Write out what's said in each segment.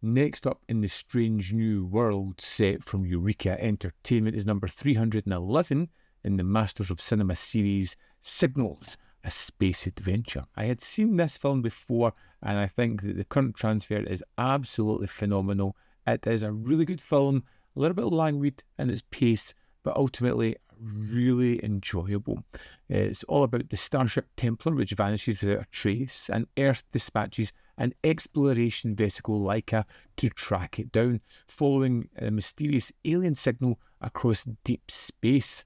Next up in the strange new world set from Eureka Entertainment is number 311 in the Masters of Cinema series, Signals, a space adventure. I had seen this film before, and I think that the current transfer is absolutely phenomenal. It is a really good film, a little bit languid in its pace, but ultimately really enjoyable. It's all about the starship Templar, which vanishes without a trace, and Earth dispatches an exploration vessel Leica to track it down, following a mysterious alien signal across deep space.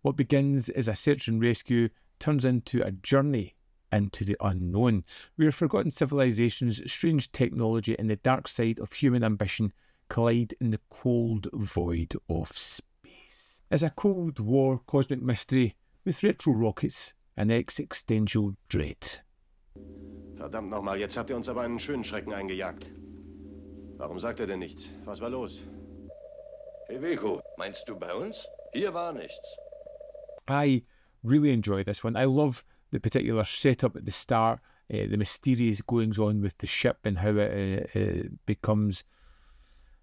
What begins as a search and rescue turns into a journey into the unknown, where forgotten civilizations, strange technology, and the dark side of human ambition collide in the cold void of space. It's a Cold War cosmic mystery with retro rockets and existential dread. Verdammt nochmal, jetzt habt ihr uns aber einen schönen Schrecken eingejagt. Warum sagt er denn nichts? Was war los? Hey Vico, meinst du bei uns? Hier war nichts. I really enjoy this one. I love the particular setup at the start, the mysterious goings on with the ship and how it becomes,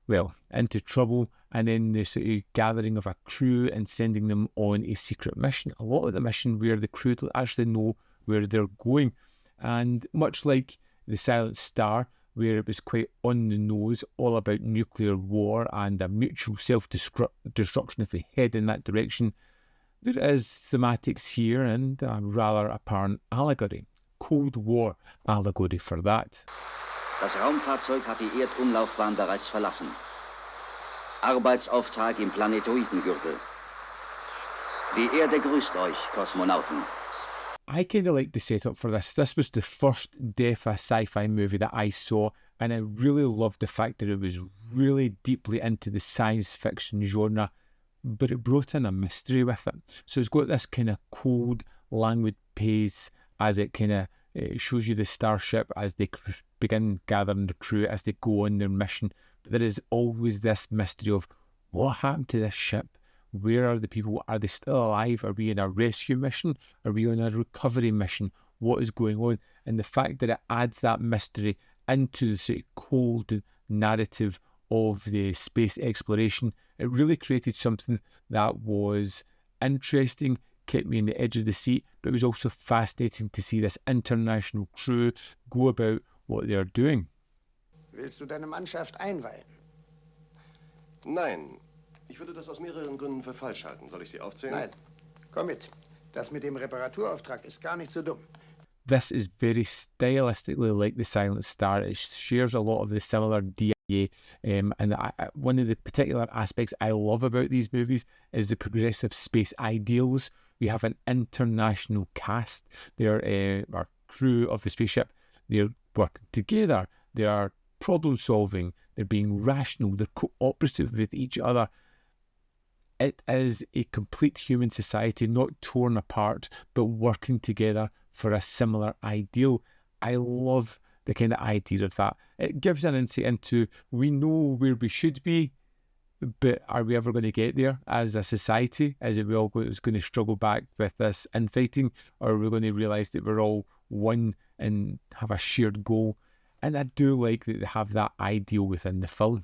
well, into trouble, and then the sort of gathering of a crew and sending them on a secret mission. A lot of the mission where the crew don't actually know where they're going. And much like The Silent Star, where it was quite on the nose, all about nuclear war and a mutual self-destruction if they head in that direction, there is thematics here and a rather apparent allegory. Cold War allegory for that. Das Raumfahrzeug hat die Erdumlaufbahn bereits verlassen. Arbeitsauftrag im Planetoidengürtel. Die Erde grüßt euch, Kosmonauten. I kind of like the setup for this. This was the first DEFA sci-fi movie that I saw, and I really loved the fact that it was really deeply into the science fiction genre, but it brought in a mystery with it. So it's got this kind of cold, languid pace as it kind of shows you the starship as they begin gathering the crew, as they go on their mission. But there is always this mystery of what happened to this ship? Where are the people? Are they still alive? Are we in a rescue mission? Are we on a recovery mission? What is going on? And the fact that it adds that mystery into the sort of cold narrative of the space exploration, it really created something that was interesting, kept me on the edge of the seat, but it was also fascinating to see this international crew go about what they're doing. Willst du deine Mannschaft einweihen? Nein. Ich würde das aus mehreren Gründen für falsch halten. Soll ich sie aufzählen? Nein. Komm mit. Das mit dem Reparaturauftrag ist gar nicht so dumm. This is very stylistically like The Silent Star. It shares a lot of the similar DNA. One of the particular aspects I love about these movies is the progressive space ideals. We have an international cast. They're our crew of the spaceship. They're working together. They are problem solving. They're being rational. They're cooperative with each other. It is a complete human society, not torn apart, but working together for a similar ideal. I love the kind of idea of that. It gives an insight into, we know where we should be, but are we ever going to get there as a society? Is it we all going to struggle back with this infighting, or are we going to realise that we're all one and have a shared goal? And I do like that they have that ideal within the film.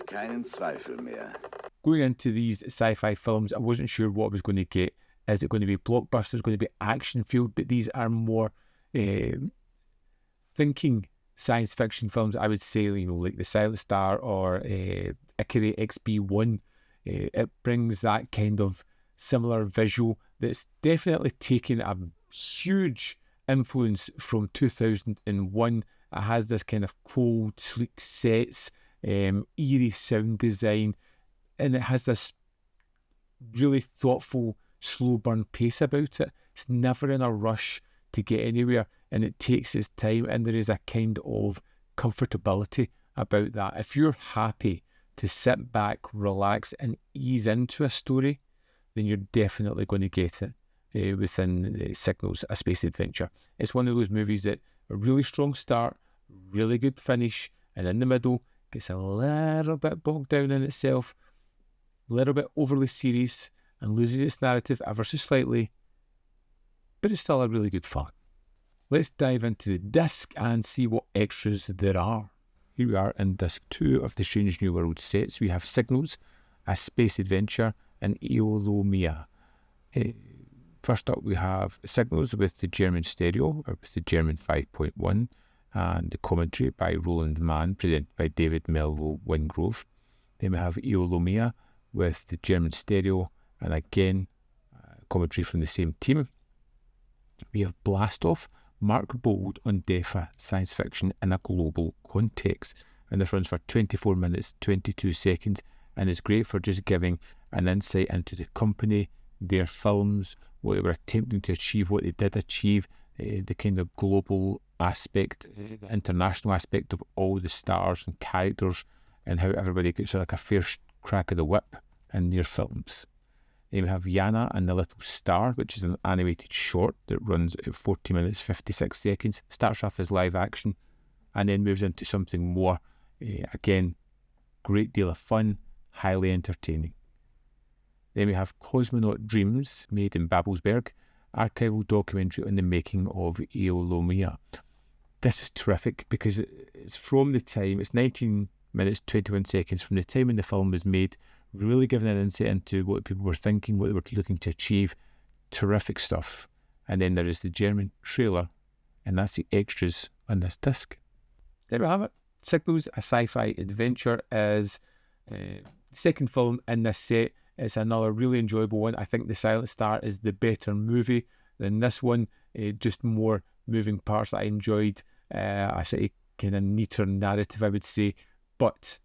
Keinen Zweifel mehr. Going into these sci-fi films, I wasn't sure what I was going to get. Is it going to be blockbusters, going to be action-filled? But these are more thinking science fiction films, I would say, like The Silent Star or Ikari XB1. It brings that kind of similar visual that's definitely taken a huge influence from 2001. It has this kind of cold, sleek sets, eerie sound design, and it has this really thoughtful, slow burn pace about it. It's never in a rush to get anywhere, and it takes its time, and there is a kind of comfortability about that. If you're happy to sit back, relax, and ease into a story, then you're definitely going to get it within Signals, A Space Adventure. It's one of those movies that a really strong start, really good finish, and in the middle gets a little bit bogged down in itself, a little bit overly serious and loses its narrative ever so slightly, but it's still a really good fun. Let's dive into the disc and see what extras there are. Here we are in disc 2 of the Strange New World sets. We have Signals, A Space Adventure, and Eolomia. First up, we have Signals with the German stereo, or with the German 5.1, and the commentary by Roland Mann, presented by David Melville Wingrove. Then we have Eolomia with the German stereo, and again, commentary from the same team. We have Blastoff, Mark Bold on DEFA Science Fiction in a Global Context. And this runs for 24 minutes, 22 seconds, and is great for just giving an insight into the company, their films, what they were attempting to achieve, what they did achieve, the kind of global aspect, the international aspect of all the stars and characters, and how everybody gets like a fair crack of the whip in their films. Then we have Yana and the Little Star, which is an animated short that runs at 40 minutes, 56 seconds. Starts off as live action and then moves into something more, again, great deal of fun, highly entertaining. Then we have Cosmonaut Dreams, made in Babelsberg, archival documentary on the making of Eolomia. This is terrific because it's from the time, it's 19 minutes, 21 seconds from the time when the film was made, really giving an insight into what people were thinking, what they were looking to achieve. Terrific stuff. And then there is the German trailer, and that's the extras on this disc. There we have it. Signals, A Sci-Fi Adventure is the second film in this set. It's another really enjoyable one. I think The Silent Star is the better movie than this one. Just more moving parts that I enjoyed. A sort of kind of neater narrative, I would say. But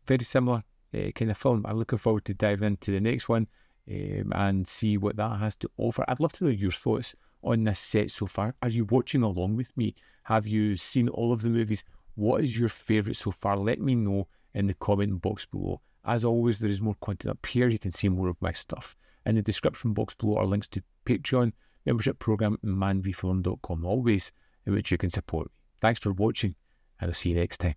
very similar kind of film. I'm looking forward to diving into the next one and see what that has to offer. I'd love to know your thoughts on this set so far. Are you watching along with me? Have you seen all of the movies? What is your favourite so far? Let me know in the comment box below. As always, there is more content up here. You can see more of my stuff. In the description box below are links to Patreon, membership program, and manvfilm.com, always in which you can support me. Thanks for watching, and I'll see you next time.